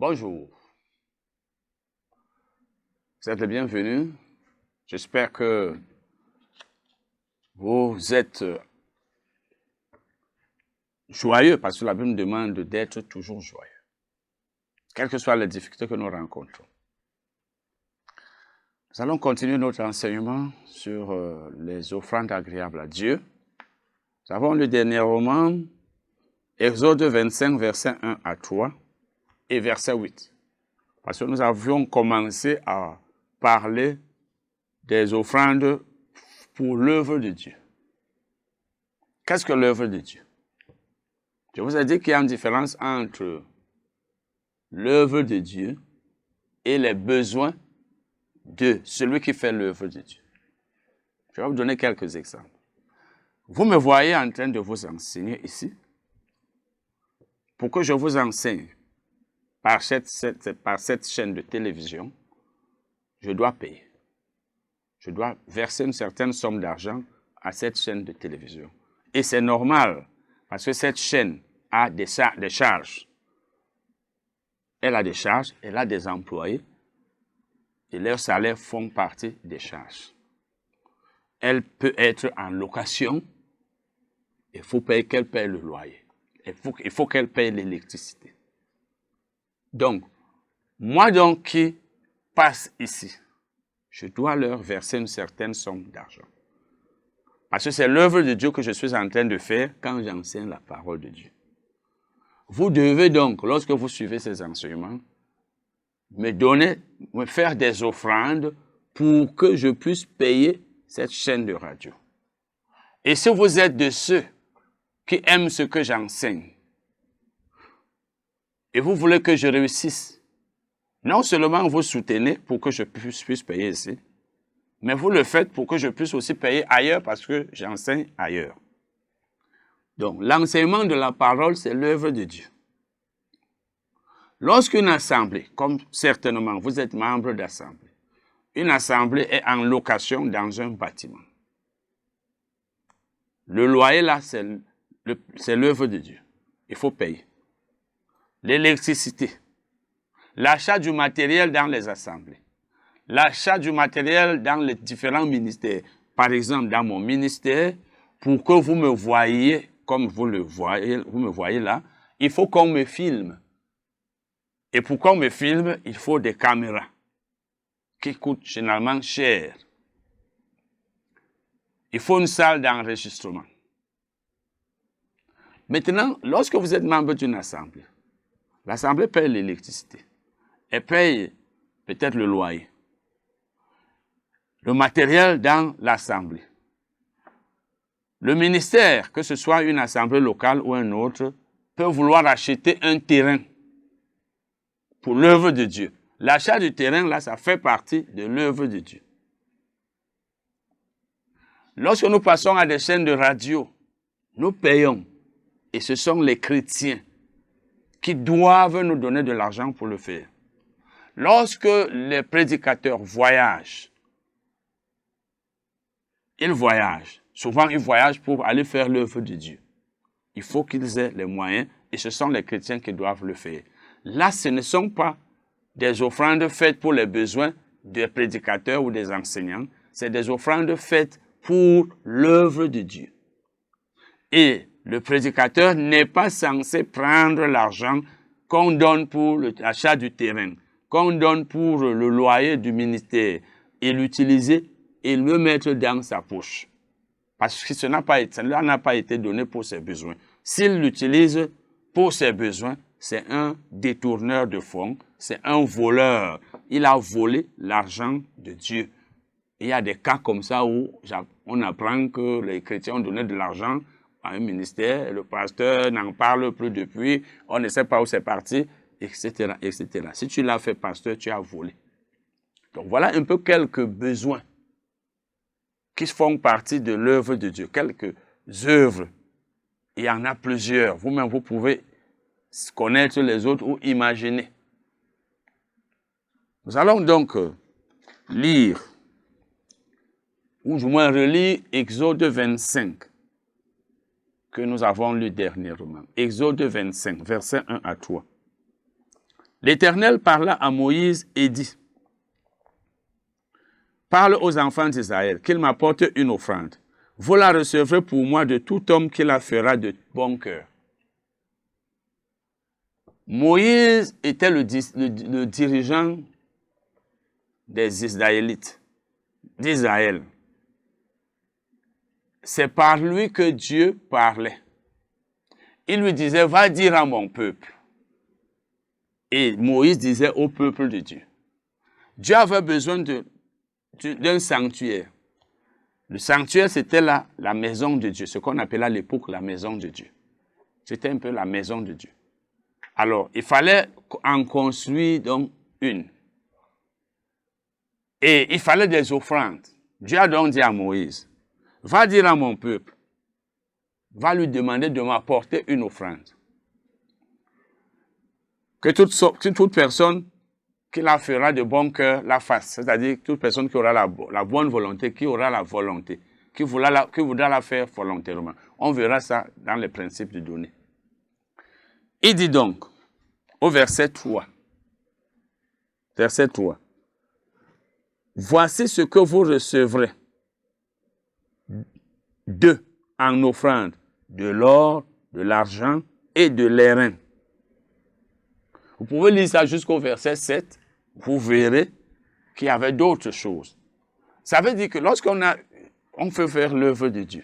Bonjour, vous êtes les bienvenus. J'espère que vous êtes joyeux parce que la Bible nous demande d'être toujours joyeux, quelles que soient les difficultés que nous rencontrons. Nous allons continuer notre enseignement sur les offrandes agréables à Dieu. Nous avons lu dernièrement Exode 25, versets 1 à 3 et verset 8. Parce que nous avions commencé à parler des offrandes pour l'œuvre de Dieu. Qu'est-ce que l'œuvre de Dieu? Je vous ai dit qu'il y a une différence entre l'œuvre de Dieu et les besoins de celui qui fait l'œuvre de Dieu. Je vais vous donner quelques exemples. Vous me voyez en train de vous enseigner ici. Pour que je vous enseigne par cette chaîne de télévision, je dois payer. Je dois verser une certaine somme d'argent à cette chaîne de télévision. Et c'est normal, parce que cette chaîne a des charges. Elle a des charges, elle a des employés, et leurs salaires font partie des charges. Elle peut être en location, il faut qu'elle paye le loyer. Il faut qu'elle paye l'électricité. Donc, moi donc qui passe ici, je dois leur verser une certaine somme d'argent. Parce que c'est l'œuvre de Dieu que je suis en train de faire quand j'enseigne la parole de Dieu. Vous devez donc, lorsque vous suivez ces enseignements, me faire des offrandes pour que je puisse payer cette chaîne de radio. Et si vous êtes de ceux qui aiment ce que j'enseigne, et vous voulez que je réussisse, non seulement vous soutenez pour que je puisse payer ici, mais vous le faites pour que je puisse aussi payer ailleurs parce que j'enseigne ailleurs. Donc, l'enseignement de la parole, c'est l'œuvre de Dieu. Lorsqu'une assemblée, comme certainement vous êtes membre d'assemblée, une assemblée est en location dans un bâtiment. Le loyer là, c'est l'œuvre de Dieu. Il faut payer. L'électricité, l'achat du matériel dans les assemblées, l'achat du matériel dans les différents ministères. Par exemple, dans mon ministère, pour que vous me voyiez, comme vous me voyez là, il faut qu'on me filme. Et pour qu'on me filme, il faut des caméras qui coûtent généralement cher. Il faut une salle d'enregistrement. Maintenant, lorsque vous êtes membre d'une assemblée, l'assemblée paye l'électricité. Elle paye peut-être le loyer. Le matériel dans l'assemblée. Le ministère, que ce soit une assemblée locale ou un autre, peut vouloir acheter un terrain pour l'œuvre de Dieu. L'achat du terrain, là, ça fait partie de l'œuvre de Dieu. Lorsque nous passons à des chaînes de radio, nous payons. Et ce sont les chrétiens qui doivent nous donner de l'argent pour le faire. Lorsque les prédicateurs voyagent, ils voyagent. Souvent, ils voyagent pour aller faire l'œuvre de Dieu. Il faut qu'ils aient les moyens et ce sont les chrétiens qui doivent le faire. Là, ce ne sont pas des offrandes faites pour les besoins des prédicateurs ou des enseignants. C'est des offrandes faites pour l'œuvre de Dieu. Et le prédicateur n'est pas censé prendre l'argent qu'on donne pour l'achat du terrain, qu'on donne pour le loyer du ministère et l'utiliser et le mettre dans sa poche. Parce que cela n'a pas été donné pour ses besoins. S'il l'utilise pour ses besoins, c'est un détourneur de fonds, c'est un voleur. Il a volé l'argent de Dieu. Il y a des cas comme ça où on apprend que les chrétiens ont donné de l'argent à un ministère, le pasteur n'en parle plus depuis, on ne sait pas où c'est parti, etc., etc. Si tu l'as fait pasteur, tu as volé. Donc voilà un peu quelques besoins qui font partie de l'œuvre de Dieu, quelques œuvres. Il y en a plusieurs. Vous-même, vous pouvez connaître les autres ou imaginer. Nous allons donc lire, ou du moins relire Exode 25, que nous avons lu dernièrement. Exode 25, versets 1 à 3. L'Éternel parla à Moïse et dit, parle aux enfants d'Israël qu'ils m'apportent une offrande. Vous la recevrez pour moi de tout homme qui la fera de bon cœur. Moïse était le dirigeant des Israélites, d'Israël. C'est par lui que Dieu parlait. Il lui disait, va dire à mon peuple. Et Moïse disait au peuple de Dieu. Dieu avait besoin d'un sanctuaire. Le sanctuaire, c'était la maison de Dieu, ce qu'on appelait à l'époque la maison de Dieu. C'était un peu la maison de Dieu. Alors, il fallait en construire donc une. Et il fallait des offrandes. Dieu a donc dit à Moïse, va dire à mon peuple, va lui demander de m'apporter une offrande. Que toute personne qui la fera de bon cœur la fasse. C'est-à-dire toute personne qui aura la bonne volonté, qui aura la volonté, qui voudra la faire volontairement. On verra ça dans les principes de donner. Il dit donc, au verset 3, voici ce que vous recevrez en offrande, de l'or, de l'argent et de l'airain. Vous pouvez lire ça jusqu'au verset 7, vous verrez qu'il y avait d'autres choses. Ça veut dire que lorsqu'on fait faire l'œuvre de Dieu,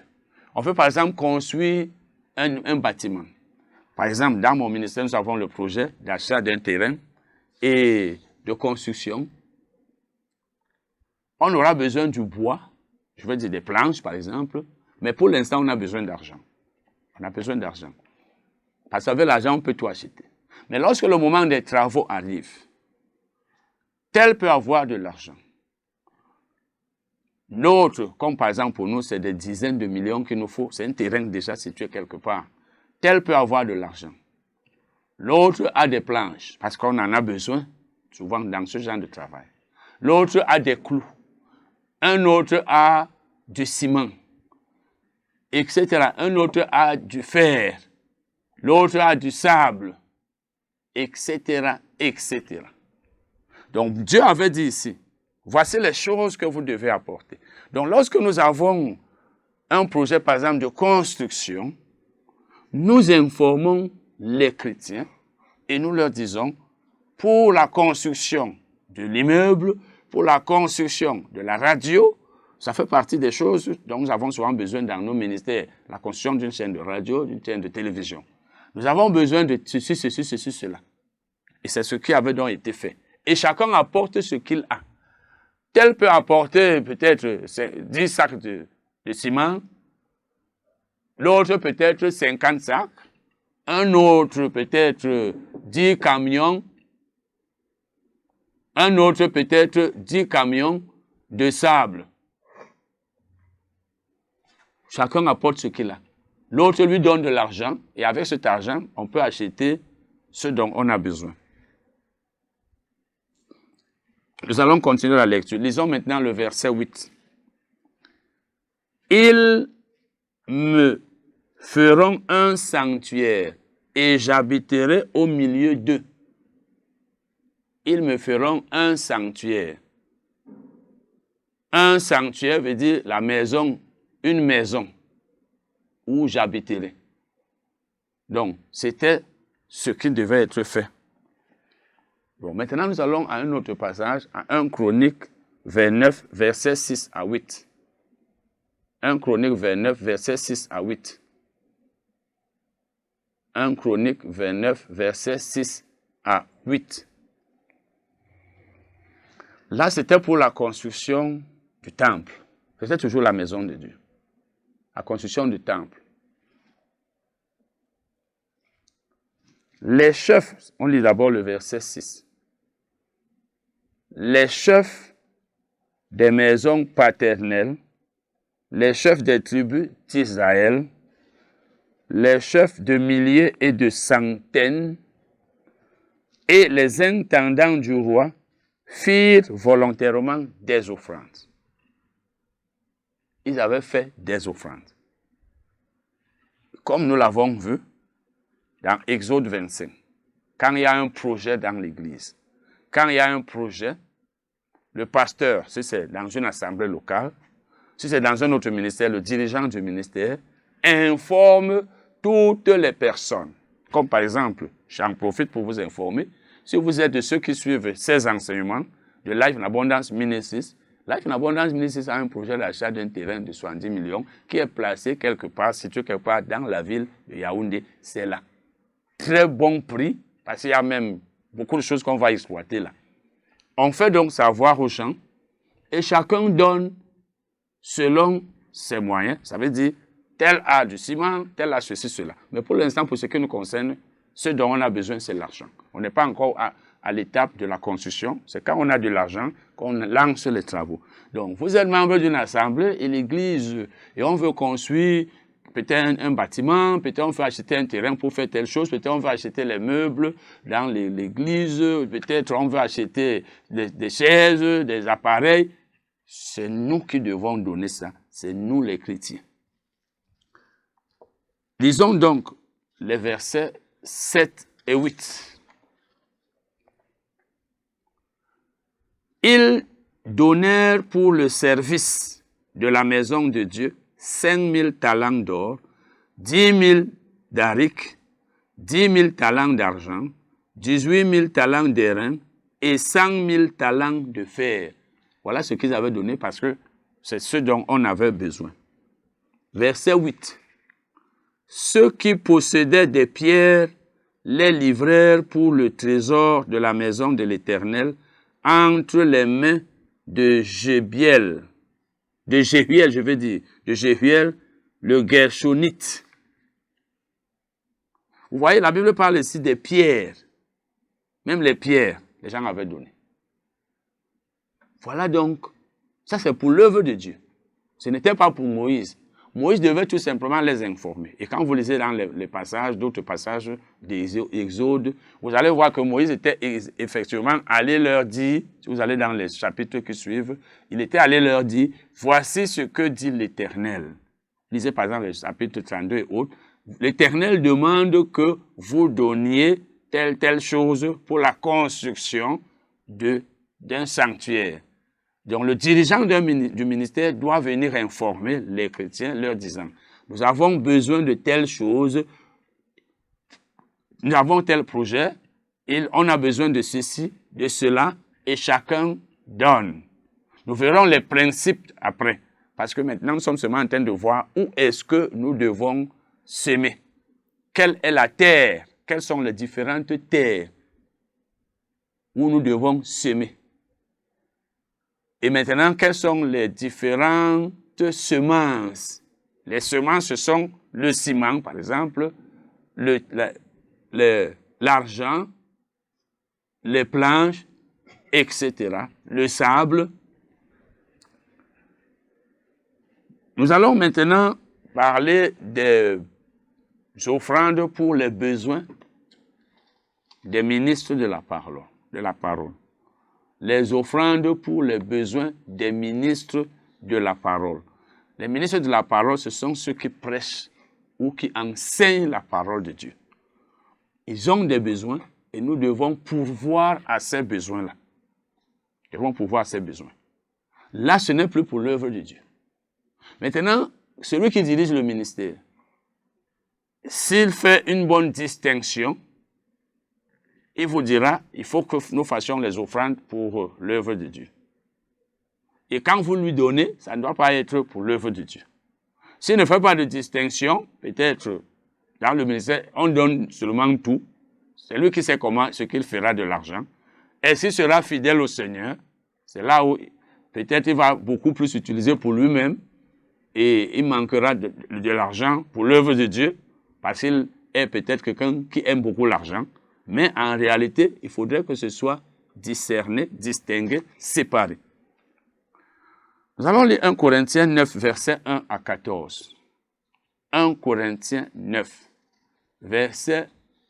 on fait par exemple construire un bâtiment. Par exemple, dans mon ministère, nous avons le projet d'achat d'un terrain et de construction. On aura besoin du bois, je veux dire des planches par exemple, mais pour l'instant, on a besoin d'argent. On a besoin d'argent. Parce qu'avec l'argent, on peut tout acheter. Mais lorsque le moment des travaux arrive, tel peut avoir de l'argent. L'autre, comme par exemple pour nous, c'est des dizaines de millions qu'il nous faut. C'est un terrain déjà situé quelque part. Tel peut avoir de l'argent. L'autre a des planches, parce qu'on en a besoin, souvent dans ce genre de travail. L'autre a des clous. Un autre a du ciment, etc. Un autre a du fer. L'autre a du sable, etc., etc. Donc, Dieu avait dit ici, voici les choses que vous devez apporter. Donc, lorsque nous avons un projet, par exemple, de construction, nous informons les chrétiens et nous leur disons, pour la construction de l'immeuble, pour la construction de la radio, ça fait partie des choses dont nous avons souvent besoin dans nos ministères, la construction d'une chaîne de radio, d'une chaîne de télévision. Nous avons besoin de ceci, cela. Et c'est ce qui avait donc été fait. Et chacun apporte ce qu'il a. Tel peut apporter peut-être 10 sacs de ciment, l'autre peut-être 50 sacs, un autre peut-être 10 camions, un autre peut-être 10 camions de sable. Chacun apporte ce qu'il a. L'autre lui donne de l'argent et avec cet argent, on peut acheter ce dont on a besoin. Nous allons continuer la lecture. Lisons maintenant le verset 8. Ils me feront un sanctuaire et j'habiterai au milieu d'eux. Ils me feront un sanctuaire. Un sanctuaire veut dire la maison, une maison où j'habiterai. Donc, c'était ce qui devait être fait. Bon, maintenant, nous allons à un autre passage, à 1 Chronique 29, versets 6 à 8. 1 Chronique 29, versets 6 à 8. 1 Chronique 29, versets 6 à 8. Là, c'était pour la construction du temple. C'était toujours la maison de Dieu. La construction du temple. Les chefs, on lit d'abord le verset 6. Les chefs des maisons paternelles, les chefs des tribus d'Israël, les chefs de milliers et de centaines, et les intendants du roi firent volontairement des offrandes. Ils avaient fait des offrandes. Comme nous l'avons vu dans Exode 25. quand il y a un projet dans l'église, quand il y a un projet, le pasteur, si c'est dans une assemblée locale, si c'est dans un autre ministère, le dirigeant du ministère informe toutes les personnes. Comme par exemple, j'en profite pour vous informer, si vous êtes de ceux qui suivent ces enseignements de Life in Abundance Ministries, Life in Abundance Ministries a un projet d'achat d'un terrain de 70 millions qui est placé quelque part, situé quelque part dans la ville de Yaoundé. C'est là. Très bon prix, parce qu'il y a même beaucoup de choses qu'on va exploiter là. On fait donc savoir aux gens et chacun donne selon ses moyens. Ça veut dire, tel a du ciment, tel a ceci, cela. Mais pour l'instant, pour ce qui nous concerne, ce dont on a besoin, c'est l'argent. On n'est pas encore à l'étape de la construction. C'est quand on a de l'argent qu'on lance les travaux. Donc, vous êtes membre d'une assemblée et l'église, et on veut construire peut-être un bâtiment, peut-être on veut acheter un terrain pour faire telle chose, peut-être on veut acheter les meubles dans l'église, peut-être on veut acheter des chaises, des appareils. C'est nous qui devons donner ça. C'est nous les chrétiens. Lisons donc les versets 7 et 8. Ils donnèrent pour le service de la maison de Dieu 5000 talents d'or, 10 000 d'aric, 10 000 talents d'argent, 18 000 talents d'airain et 100 000 talents de fer. Voilà ce qu'ils avaient donné parce que c'est ce dont on avait besoin. Verset 8. Ceux qui possédaient des pierres les livrèrent pour le trésor de la maison de l'Éternel entre les mains de Jéhiel, de Jéhiel, le Gershonite. Vous voyez, la Bible parle ici des pierres. Même les pierres, les gens avaient donné. Voilà donc, ça c'est pour l'œuvre de Dieu. Ce n'était pas pour Moïse. Moïse devait tout simplement les informer. Et quand vous lisez dans les passages, d'autres passages des Exodes, vous allez voir que Moïse était effectivement allé leur dire, si vous allez dans les chapitres qui suivent, il était allé leur dire, voici ce que dit l'Éternel. Lisez par exemple les chapitres 32 et autres. L'Éternel demande que vous donniez telle chose pour la construction d'un sanctuaire. Donc, le dirigeant du ministère doit venir informer les chrétiens, leur disant, nous avons besoin de telle chose, nous avons tel projet, on a besoin de ceci, de cela, et chacun donne. Nous verrons les principes après, parce que maintenant, nous sommes seulement en train de voir où est-ce que nous devons semer. Quelle est la terre? Quelles sont les différentes terres où nous devons semer? Et maintenant, quelles sont les différentes semences? Les semences, ce sont le ciment, par exemple, l'argent, les planches, etc. Le sable. Nous allons maintenant parler des offrandes pour les besoins des ministres de la parole. Les offrandes pour les besoins des ministres de la parole. Les ministres de la parole, ce sont ceux qui prêchent ou qui enseignent la parole de Dieu. Ils ont des besoins et nous devons pourvoir à ces besoins-là. Nous devons pourvoir à ces besoins. Là, ce n'est plus pour l'œuvre de Dieu. Maintenant, celui qui dirige le ministère, s'il fait une bonne distinction, il vous dira, il faut que nous fassions les offrandes pour l'œuvre de Dieu. Et quand vous lui donnez, ça ne doit pas être pour l'œuvre de Dieu. S'il ne fait pas de distinction, peut-être dans le ministère, on donne seulement tout. C'est lui qui sait comment, ce qu'il fera de l'argent. Et s'il sera fidèle au Seigneur, c'est là où peut-être il va beaucoup plus utiliser pour lui-même et il manquera de l'argent pour l'œuvre de Dieu parce qu'il est peut-être quelqu'un qui aime beaucoup l'argent. Mais en réalité, il faudrait que ce soit discerné, distingué, séparé. Nous allons lire 1 Corinthiens 9, versets 1 à 14. 1 Corinthiens 9, versets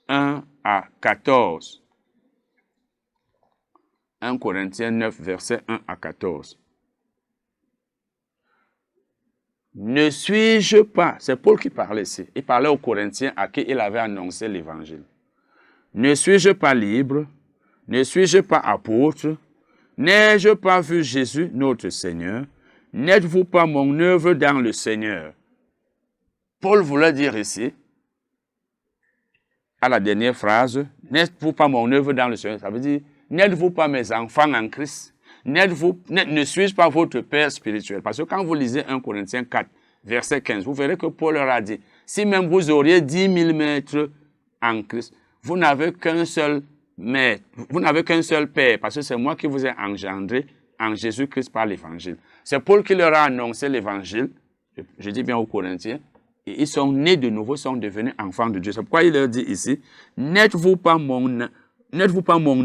1 à 14. 1 Corinthiens 9, versets 1 à 14. Ne suis-je pas, c'est Paul qui parlait ici, il parlait aux Corinthiens à qui il avait annoncé l'évangile. Ne suis-je pas libre? Ne suis-je pas apôtre? N'ai-je pas vu Jésus, notre Seigneur? N'êtes-vous pas mon œuvre dans le Seigneur? Paul voulait dire ici, à la dernière phrase, n'êtes-vous pas mon œuvre dans le Seigneur? Ça veut dire, n'êtes-vous pas mes enfants en Christ? Ne suis-je pas votre Père spirituel? Parce que quand vous lisez 1 Corinthiens 4, verset 15, vous verrez que Paul leur a dit, si même vous auriez 10 000 maîtres en Christ, vous n'avez qu'un seul maître, vous n'avez qu'un seul Père, parce que c'est moi qui vous ai engendré en Jésus-Christ par l'évangile. C'est Paul qui leur a annoncé l'évangile, je dis bien aux Corinthiens, et ils sont nés de nouveau, sont devenus enfants de Dieu. C'est pourquoi il leur dit ici, n'êtes-vous pas mon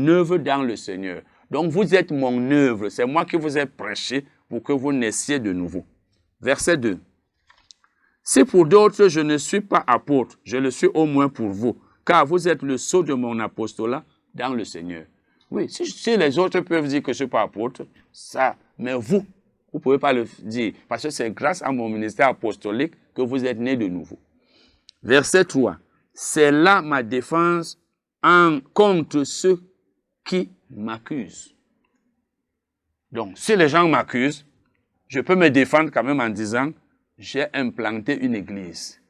œuvre dans le Seigneur? Donc vous êtes mon œuvre, c'est moi qui vous ai prêché pour que vous naissiez de nouveau. Verset 2. Si pour d'autres je ne suis pas apôtre, je le suis au moins pour vous, car vous êtes le sceau de mon apostolat dans le Seigneur. Oui, si les autres peuvent dire que je ne suis pas apôtre, ça, mais vous ne pouvez pas le dire, parce que c'est grâce à mon ministère apostolique que vous êtes nés de nouveau. Verset 3. C'est là ma défense contre ceux qui m'accusent. Donc, si les gens m'accusent, je peux me défendre quand même en disant, j'ai implanté une église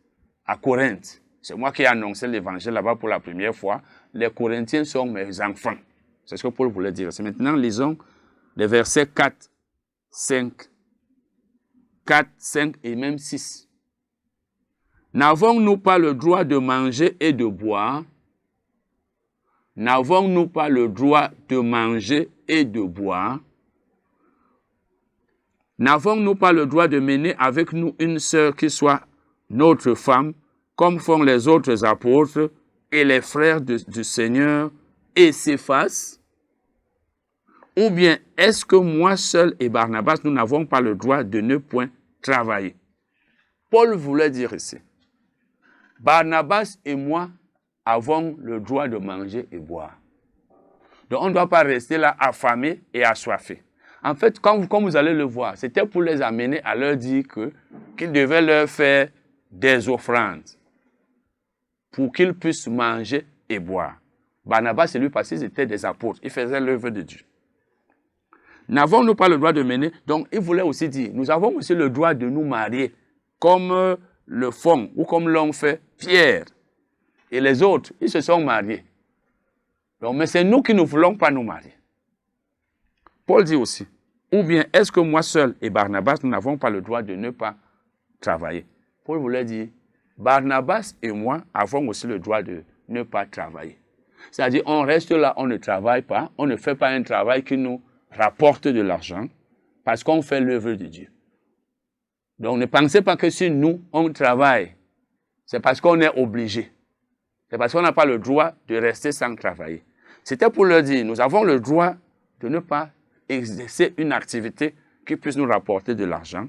à Corinthe. C'est moi qui ai annoncé l'évangile là-bas pour la première fois. Les Corinthiens sont mes enfants. C'est ce que Paul voulait dire. C'est maintenant, lisons les versets 4, 5 et même 6. N'avons-nous pas le droit de manger et de boire? N'avons-nous pas le droit de manger et de boire? N'avons-nous pas le droit de mener avec nous une sœur qui soit notre femme, comme font les autres apôtres et les frères du Seigneur et Céphas? Ou bien est-ce que moi seul et Barnabas, nous n'avons pas le droit de ne point travailler? Paul voulait dire ici, Barnabas et moi avons le droit de manger et boire. Donc on ne doit pas rester là affamé et assoiffé. En fait, comme vous allez le voir, c'était pour les amener à leur dire qu'ils devaient leur faire des offrandes pour qu'ils puissent manger et boire. Barnabas et lui, parce qu'ils étaient des apôtres, ils faisaient l'œuvre de Dieu. N'avons-nous pas le droit de mener? Donc, il voulait aussi dire, nous avons aussi le droit de nous marier, comme le font ou comme l'ont fait Pierre et les autres, ils se sont mariés. Donc, mais c'est nous qui ne voulons pas nous marier. Paul dit aussi, ou bien est-ce que moi seul et Barnabas, nous n'avons pas le droit de ne pas travailler? Paul voulait dire, Barnabas et moi avons aussi le droit de ne pas travailler. C'est-à-dire, on reste là, on ne travaille pas, on ne fait pas un travail qui nous rapporte de l'argent, parce qu'on fait l'œuvre de Dieu. Donc, ne pensez pas que si nous, on travaille, c'est parce qu'on est obligé. C'est parce qu'on n'a pas le droit de rester sans travailler. C'était pour leur dire, nous avons le droit de ne pas exercer une activité qui puisse nous rapporter de l'argent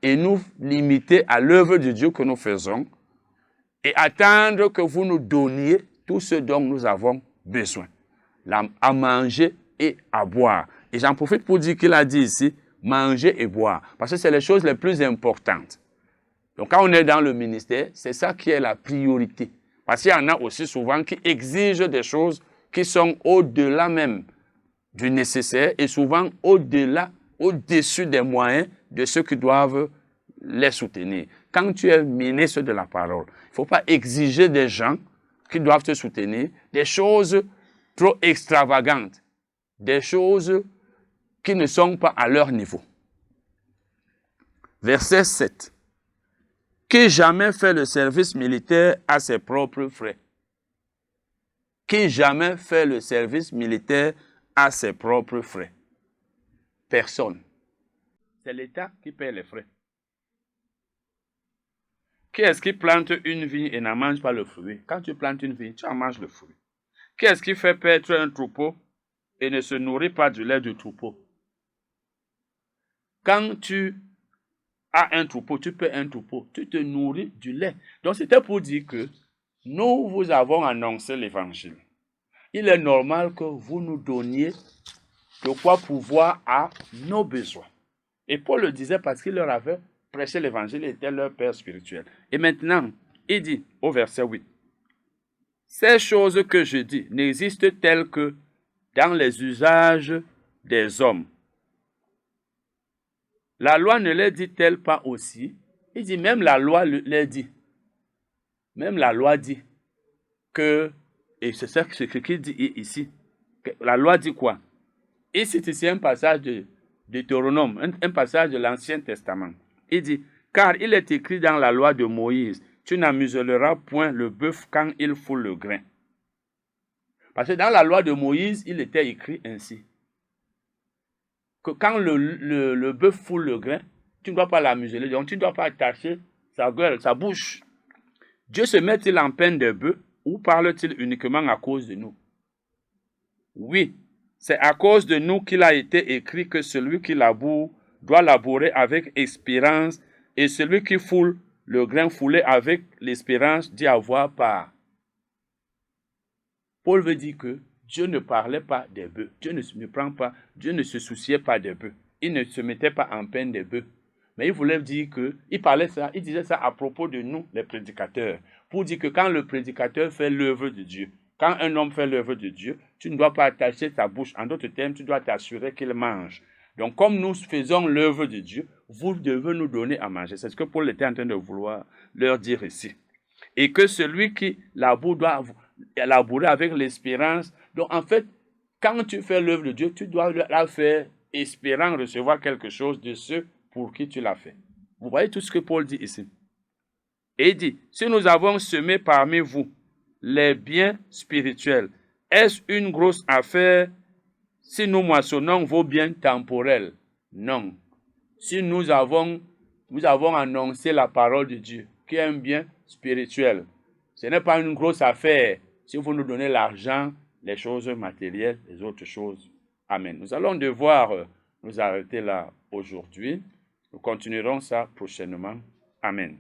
et nous limiter à l'œuvre de Dieu que nous faisons et attendre que vous nous donniez tout ce dont nous avons besoin, à manger et à boire. Et j'en profite pour dire qu'il a dit ici, manger et boire, parce que c'est les choses les plus importantes. Donc quand on est dans le ministère, c'est ça qui est la priorité. Parce qu'il y en a aussi souvent qui exigent des choses qui sont au-delà même du nécessaire et souvent au-delà, au-dessus des moyens de ceux qui doivent les soutenir. Quand tu es ministre de la parole, il ne faut pas exiger des gens qui doivent te soutenir des choses trop extravagantes, des choses qui ne sont pas à leur niveau. Verset 7. Qui jamais fait le service militaire à ses propres frais? Qui jamais fait le service militaire à ses propres frais? Personne. C'est l'État qui paie les frais. Qui est-ce qui plante une vigne et n'en mange pas le fruit? Quand tu plantes une vigne, tu en manges le fruit. Qui est-ce qui fait paître un troupeau et ne se nourrit pas du lait du troupeau? Quand tu as un troupeau, tu paies un troupeau, tu te nourris du lait. Donc c'était pour dire que nous vous avons annoncé l'évangile. Il est normal que vous nous donniez de quoi pouvoir à nos besoins. Et Paul le disait parce qu'il leur avait prêché l'évangile, il était leur père spirituel. Et maintenant, il dit au verset 8, Ces choses que je dis n'existent telles que dans les usages des hommes. La loi ne les dit-elle pas aussi? Il dit même la loi les dit. Même la loi dit que, et c'est ça ce qu'il dit ici, la loi dit quoi? Il cite ici un passage de Deutéronome, un passage de l'Ancien Testament. Il dit, car il est écrit dans la loi de Moïse, tu n'amuselleras point le bœuf quand il foule le grain. Parce que dans la loi de Moïse, il était écrit ainsi, que quand le bœuf foule le grain, tu ne dois pas l'amuseler, donc tu ne dois pas attacher sa gueule, sa bouche. Dieu se met-il en peine de bœuf ou parle-t-il uniquement à cause de nous? Oui, c'est à cause de nous qu'il a été écrit que celui qui laboure doit labourer avec espérance et celui qui foule le grain foulé avec l'espérance d'y avoir part. Paul veut dire que Dieu ne parlait pas des bœufs. Dieu ne se souciait pas des bœufs. Il ne se mettait pas en peine des bœufs. Mais il voulait dire que, il disait ça à propos de nous, les prédicateurs, pour dire que quand le prédicateur fait l'œuvre de Dieu, quand un homme fait l'œuvre de Dieu, tu ne dois pas attacher ta bouche. En d'autres termes, tu dois t'assurer qu'il mange. Donc, comme nous faisons l'œuvre de Dieu, vous devez nous donner à manger. C'est ce que Paul était en train de vouloir leur dire ici. Et que celui qui laboure doit labourer avec l'espérance. Donc, en fait, quand tu fais l'œuvre de Dieu, tu dois la faire espérant recevoir quelque chose de ceux pour qui tu l'as fait. Vous voyez tout ce que Paul dit ici. Et il dit, si nous avons semé parmi vous les biens spirituels, est-ce une grosse affaire si nous moissonnons vos biens temporels? Non. Si nous avons annoncé la parole de Dieu, qui est un bien spirituel, ce n'est pas une grosse affaire si vous nous donnez l'argent, les choses matérielles, les autres choses. Amen. Nous allons devoir nous arrêter là aujourd'hui. Nous continuerons ça prochainement. Amen.